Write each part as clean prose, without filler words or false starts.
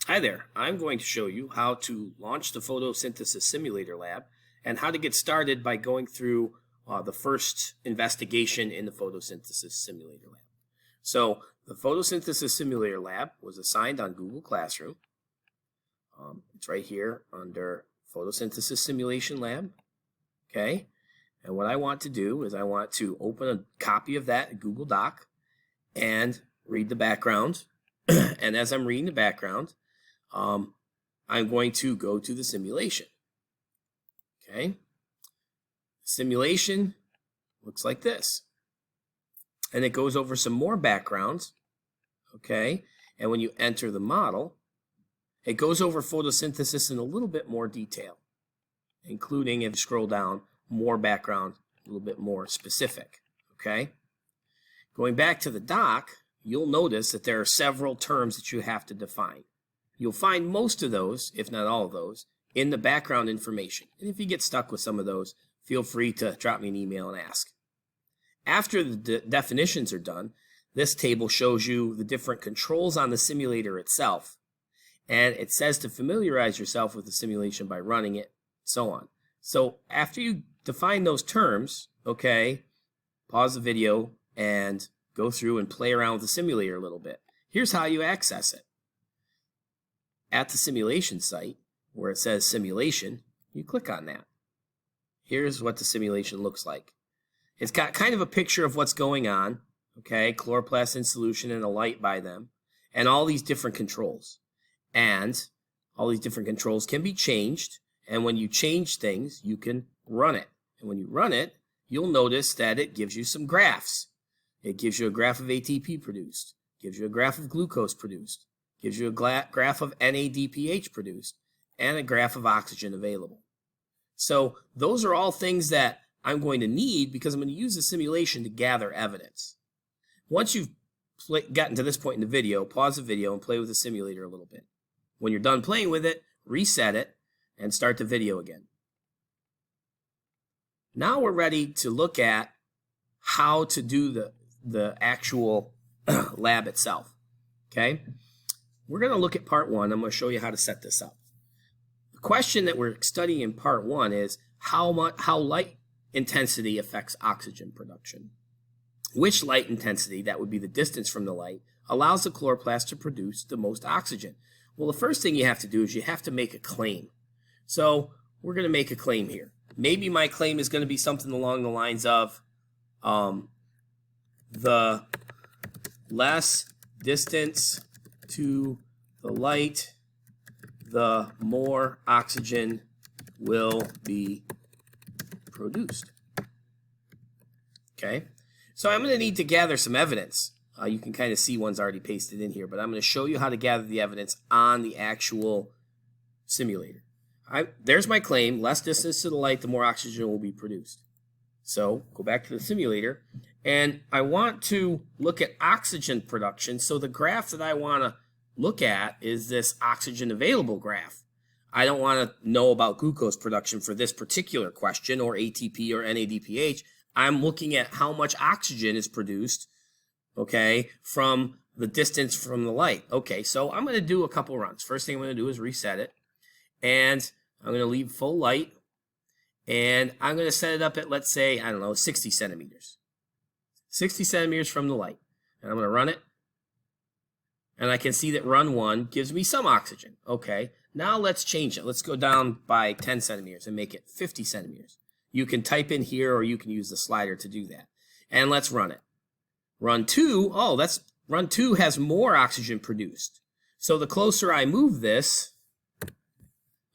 Hi there, I'm going to show you how to launch the Photosynthesis Simulator Lab and how to get started by going through the first investigation in the Photosynthesis Simulator Lab. So the Photosynthesis Simulator Lab was assigned on Google Classroom. It's right here under Photosynthesis Simulation Lab. Okay, and what I want to do is I want to open a copy of that Google Doc and read the background. And as I'm reading the background, I'm going to go to the simulation. Okay, simulation looks like this, and it goes over some more backgrounds. Okay, and when you enter the model, it goes over photosynthesis in a little bit more detail, including, if you scroll down, more background, a little bit more specific. Okay, going back to the doc, you'll notice that there are several terms that you have to define. You'll find most of those, if not all of those, in the background information. And if you get stuck with some of those, feel free to drop me an email and ask. After the definitions are done, this table shows you the different controls on the simulator itself. And it says to familiarize yourself with the simulation by running it, so on. So after you define those terms, okay, pause the video and go through and play around with the simulator a little bit. Here's how you access it. At the simulation site, where it says simulation, you click on that. Here's what the simulation looks like. It's got kind of a picture of what's going on, okay, chloroplast in solution and a light by them, and all these different controls. And all these different controls can be changed, and when you change things, you can run it. And when you run it, you'll notice that it gives you some graphs. It gives you a graph of ATP produced, gives you a graph of glucose produced, gives you a graph of NADPH produced, and a graph of oxygen available. So those are all things that I'm going to need because I'm going to use the simulation to gather evidence. Once you've gotten to this point in the video, pause the video and play with the simulator a little bit. When you're done playing with it, reset it and start the video again. Now we're ready to look at how to do the actual lab itself. Okay? We're going to look at part one. I'm going to show you how to set this up. The question that we're studying in part one is how light intensity affects oxygen production. Which light intensity, that would be the distance from the light, allows the chloroplast to produce the most oxygen? Well, the first thing you have to do is you have to make a claim. So we're going to make a claim here. Maybe my claim is going to be something along the lines of the less distance to the light, the more oxygen will be produced. Okay, so I'm going to need to gather some evidence. You can kind of see one's already pasted in here, but I'm going to show you how to gather the evidence on the actual simulator. There's my claim, less distance to the light, the more oxygen will be produced. So go back to the simulator, and I want to look at oxygen production. So the graph that I want to look at is this oxygen available graph. I don't want to know about glucose production for this particular question, or ATP or NADPH. I'm looking at how much oxygen is produced, okay, from the distance from the light. Okay, so I'm going to do a couple runs. First thing I'm going to do is reset it, and I'm going to leave full light, and I'm going to set it up at, let's say, I don't know, 60 centimeters. 60 centimeters from the light. And I'm going to run it, and I can see that run one gives me some oxygen. Okay, now let's change it. Let's go down by 10 centimeters and make it 50 centimeters. You can type in here, or you can use the slider to do that. And let's run it. Run two, run two has more oxygen produced. So the closer I move this,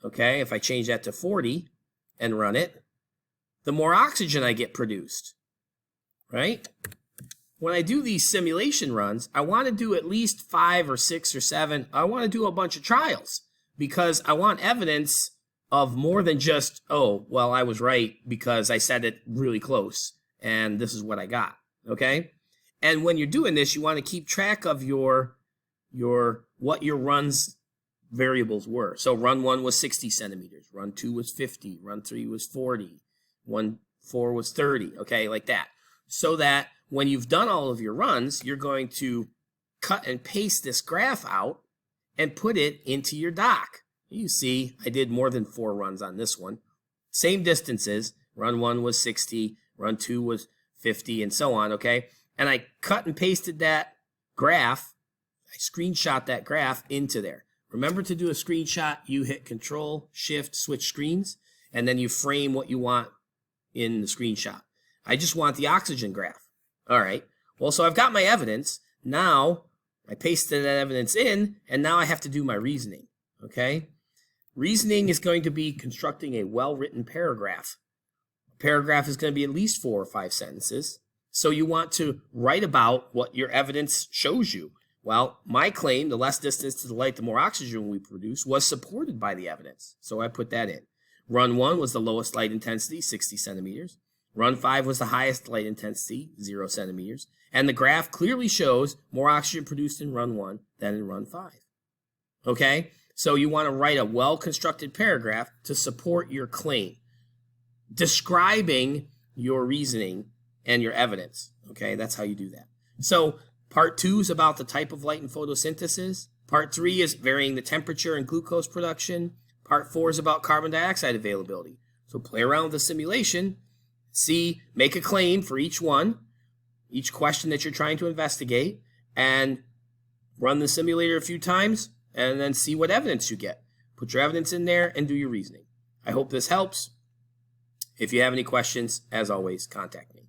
okay, if I change that to 40 and run it, the more oxygen I get produced, right? When I do these simulation runs, I want to do at least 5 or 6 or 7. I want to do a bunch of trials because I want evidence of more than just, oh, well, I was right because I set it really close and this is what I got, okay? And when you're doing this, you want to keep track of what your runs variables were. So run 1 was 60 centimeters, run 2 was 50, run 3 was 40, run 4 was 30, okay, like that. So that when you've done all of your runs, you're going to cut and paste this graph out and put it into your dock. You see, I did more than 4 runs on this one. Same distances. Run 1 was 60, run 2 was 50, and so on, okay? And I cut and pasted that graph. I screenshot that graph into there. Remember to do a screenshot, you hit Control, Shift, switch screens, and then you frame what you want in the screenshot. I just want the oxygen graph. All right. Well, so I've got my evidence. Now I pasted that evidence in, and now I have to do my reasoning, okay? Reasoning is going to be constructing a well-written paragraph. A paragraph is going to be at least 4 or 5 sentences. So you want to write about what your evidence shows you. Well, my claim, the less distance to the light, the more oxygen we produce, was supported by the evidence. So I put that in. Run 1 was the lowest light intensity, 60 centimeters. Run 5 was the highest light intensity, 0 centimeters. And the graph clearly shows more oxygen produced in run 1 than in run 5. Okay? So you want to write a well-constructed paragraph to support your claim, describing your reasoning and your evidence. Okay? That's how you do that. So part 2 is about the type of light in photosynthesis. Part 3 is varying the temperature and glucose production. Part 4 is about carbon dioxide availability. So play around with the simulation. See, make a claim for each one, each question that you're trying to investigate, and run the simulator a few times, and then see what evidence you get. Put your evidence in there and do your reasoning. I hope this helps. If you have any questions, as always, contact me.